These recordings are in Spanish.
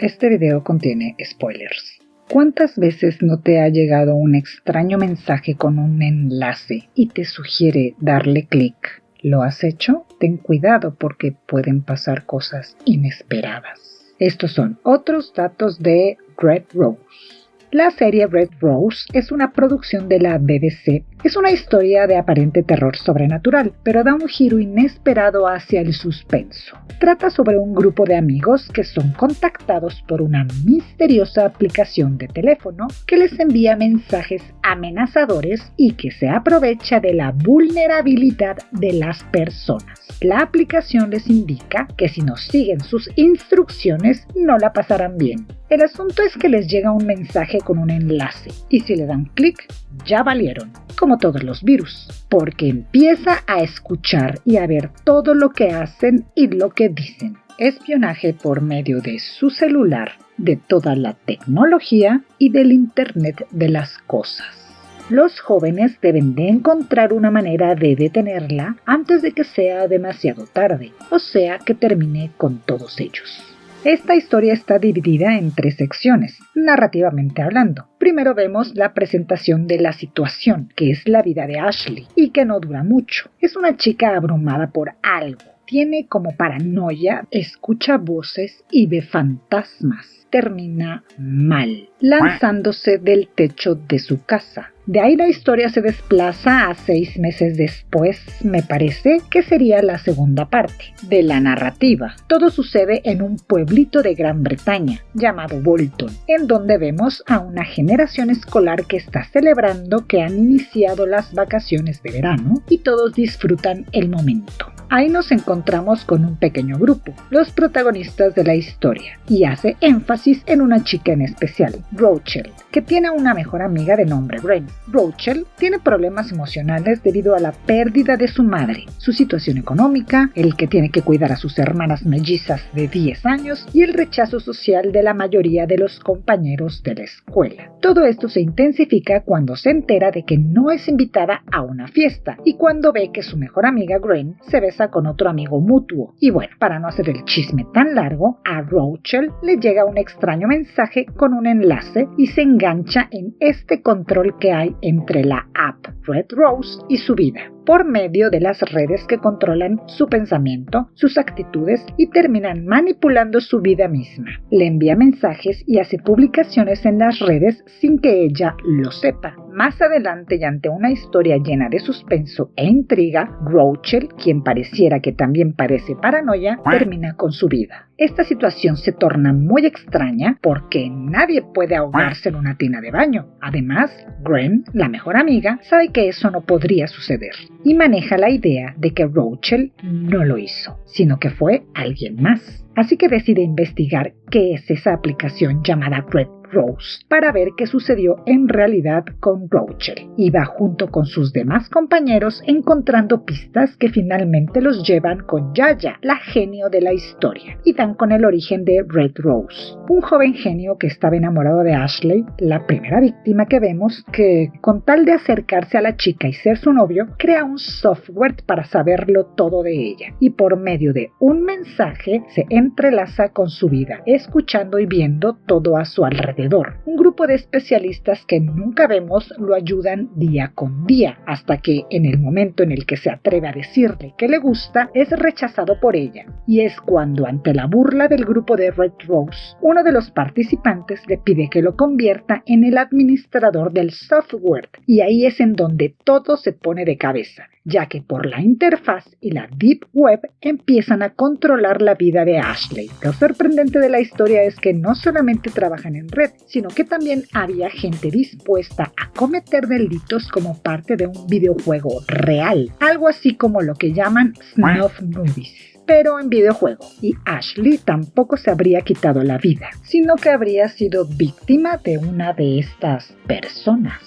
Este video contiene spoilers. ¿Cuántas veces no te ha llegado un extraño mensaje con un enlace y te sugiere darle clic? ¿Lo has hecho? Ten cuidado porque pueden pasar cosas inesperadas. Estos son otros datos de Red Rose. La serie Red Rose es una producción de la BBC. Es una historia de aparente terror sobrenatural, pero da un giro inesperado hacia el suspenso. Trata sobre un grupo de amigos que son contactados por una misteriosa aplicación de teléfono que les envía mensajes amenazadores y que se aprovecha de la vulnerabilidad de las personas. La aplicación les indica que si no siguen sus instrucciones no la pasarán bien. El asunto es que les llega un mensaje con un enlace y si le dan clic, ya valieron, como todos los virus, porque empieza a escuchar y a ver todo lo que hacen y lo que dicen. Espionaje por medio de su celular, de toda la tecnología y del Internet de las cosas. Los jóvenes deben de encontrar una manera de detenerla antes de que sea demasiado tarde, o sea que termine con todos ellos. Esta historia está dividida en 3 secciones, narrativamente hablando. Primero vemos la presentación de la situación, que es la vida de Ashley, y que no dura mucho. Es una chica abrumada por algo. Tiene como paranoia, escucha voces y ve fantasmas. Termina mal, lanzándose del techo de su casa. De ahí la historia se desplaza a 6 meses después, me parece que sería la segunda parte de la narrativa. Todo sucede en un pueblito de Gran Bretaña llamado Bolton, en donde vemos a una generación escolar que está celebrando que han iniciado las vacaciones de verano y todos disfrutan el momento. Ahí nos encontramos con un pequeño grupo, los protagonistas de la historia, y hace énfasis en una chica en especial, Rochelle, que tiene una mejor amiga de nombre Ren. Rochelle tiene problemas emocionales debido a la pérdida de su madre, su situación económica, el que tiene que cuidar a sus hermanas mellizas de 10 años y el rechazo social de la mayoría de los compañeros de la escuela. Todo esto se intensifica cuando se entera de que no es invitada a una fiesta y cuando ve que su mejor amiga Ren se besa con otro amigo mutuo. Y bueno, para no hacer el chisme tan largo, a Rochelle le llega un extraño mensaje con un enlace y se engancha en este control que hay entre la app Red Rose y su vida, por medio de las redes que controlan su pensamiento, sus actitudes y terminan manipulando su vida misma. Le envía mensajes y hace publicaciones en las redes sin que ella lo sepa. Más adelante y ante una historia llena de suspenso e intriga, Rochelle, quien pareciera que también padece paranoia, termina con su vida. Esta situación se torna muy extraña porque nadie puede ahogarse en una tina de baño. Además, Ren, la mejor amiga, sabe que eso no podría suceder y maneja la idea de que Rochelle no lo hizo, sino que fue alguien más. Así que decide investigar qué es esa aplicación llamada Red Rose para ver qué sucedió en realidad con Rochelle y va junto con sus demás compañeros encontrando pistas que finalmente los llevan con Yaya, la genio de la historia, y dan con el origen de Red Rose, un joven genio que estaba enamorado de Ashley, la primera víctima que vemos, que con tal de acercarse a la chica y ser su novio, crea un software para saberlo todo de ella y por medio de un mensaje se entrelaza con su vida, escuchando y viendo todo a su alrededor. Un grupo de especialistas que nunca vemos lo ayudan día con día, hasta que en el momento en el que se atreve a decirle que le gusta, es rechazado por ella. Y es cuando, ante la burla del grupo de Red Rose, uno de los participantes le pide que lo convierta en el administrador del software, y ahí es en donde todo se pone de cabeza, ya que por la interfaz y la Deep Web empiezan a controlar la vida de Ashley. Lo sorprendente de la historia es que no solamente trabajan en red, sino que también había gente dispuesta a cometer delitos como parte de un videojuego real, algo así como lo que llaman snuff movies, pero en videojuego. Y Ashley tampoco se habría quitado la vida, sino que habría sido víctima de una de estas personas.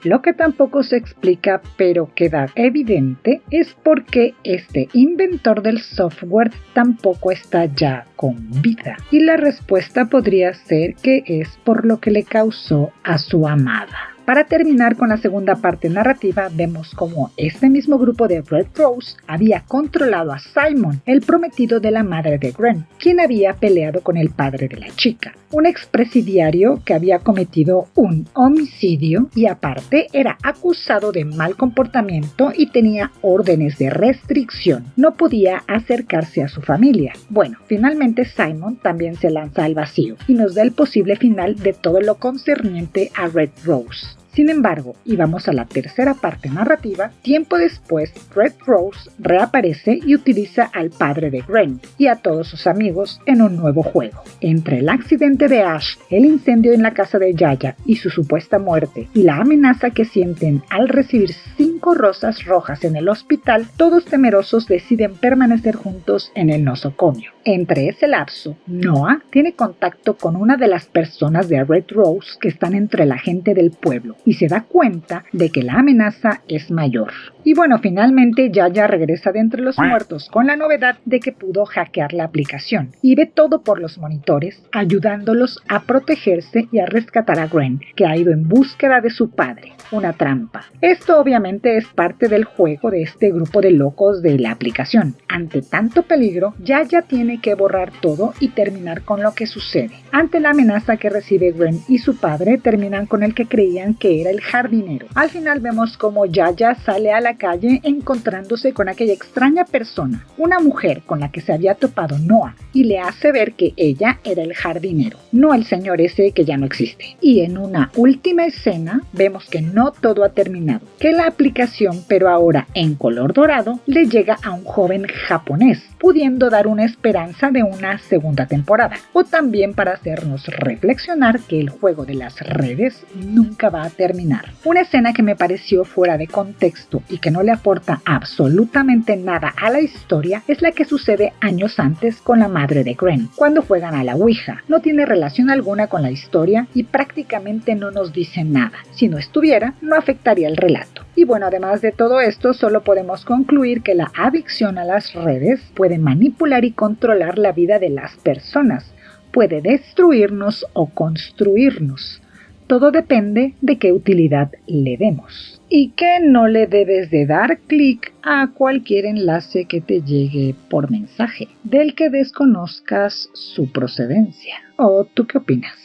Lo que tampoco se explica, pero queda evidente, es por qué este inventor del software tampoco está ya con vida. Y la respuesta podría ser que es por lo que le causó a su amada. Para terminar con la segunda parte narrativa, vemos cómo este mismo grupo de Red Rose había controlado a Simon, el prometido de la madre de Gwen, quien había peleado con el padre de la chica, un expresidiario que había cometido un homicidio y aparte era acusado de mal comportamiento y tenía órdenes de restricción. No podía acercarse a su familia. Bueno, finalmente Simon también se lanza al vacío y nos da el posible final de todo lo concerniente a Red Rose. Sin embargo, y vamos a la tercera parte narrativa, tiempo después Red Rose reaparece y utiliza al padre de Gwen y a todos sus amigos en un nuevo juego. Entre el accidente de Ash, el incendio en la casa de Yaya y su supuesta muerte, y la amenaza que sienten al recibir 5 rosas rojas en el hospital, todos temerosos deciden permanecer juntos en el nosocomio. Entre ese lapso, Noah tiene contacto con una de las personas de Red Rose que están entre la gente del pueblo y se da cuenta de que la amenaza es mayor. Y bueno, finalmente Yaya regresa de entre los muertos con la novedad de que pudo hackear la aplicación y ve todo por los monitores, ayudándolos a protegerse y a rescatar a Gwen, que ha ido en búsqueda de su padre. Una trampa. Esto obviamente es parte del juego de este grupo de locos de la aplicación. Ante tanto peligro, Yaya tiene que borrar todo y terminar con lo que sucede. Ante la amenaza que recibe Gwen y su padre, terminan con el que creían que era el jardinero. Al final vemos como Yaya sale a la calle encontrándose con aquella extraña persona, una mujer con la que se había topado Noah, y le hace ver que ella era el jardinero, no el señor ese que ya no existe. Y en una última escena vemos que no todo ha terminado, que la aplicación, pero ahora en color dorado, le llega a un joven japonés, pudiendo dar una esperanza de una segunda temporada, o también para hacernos reflexionar que el juego de las redes nunca va a terminar. Una escena que me pareció fuera de contexto y que no le aporta absolutamente nada a la historia es la que sucede años antes con la madre de Gwen, cuando juegan a la Ouija. No tiene relación alguna con la historia y prácticamente no nos dice nada. Si no estuviera, no afectaría el relato. Y bueno, además de todo esto, solo podemos concluir que la adicción a las redes puede manipular y controlar la vida de las personas, puede destruirnos o construirnos. Todo depende de qué utilidad le demos. Y que no le debes de dar clic a cualquier enlace que te llegue por mensaje, del que desconozcas su procedencia. ¿O tú qué opinas?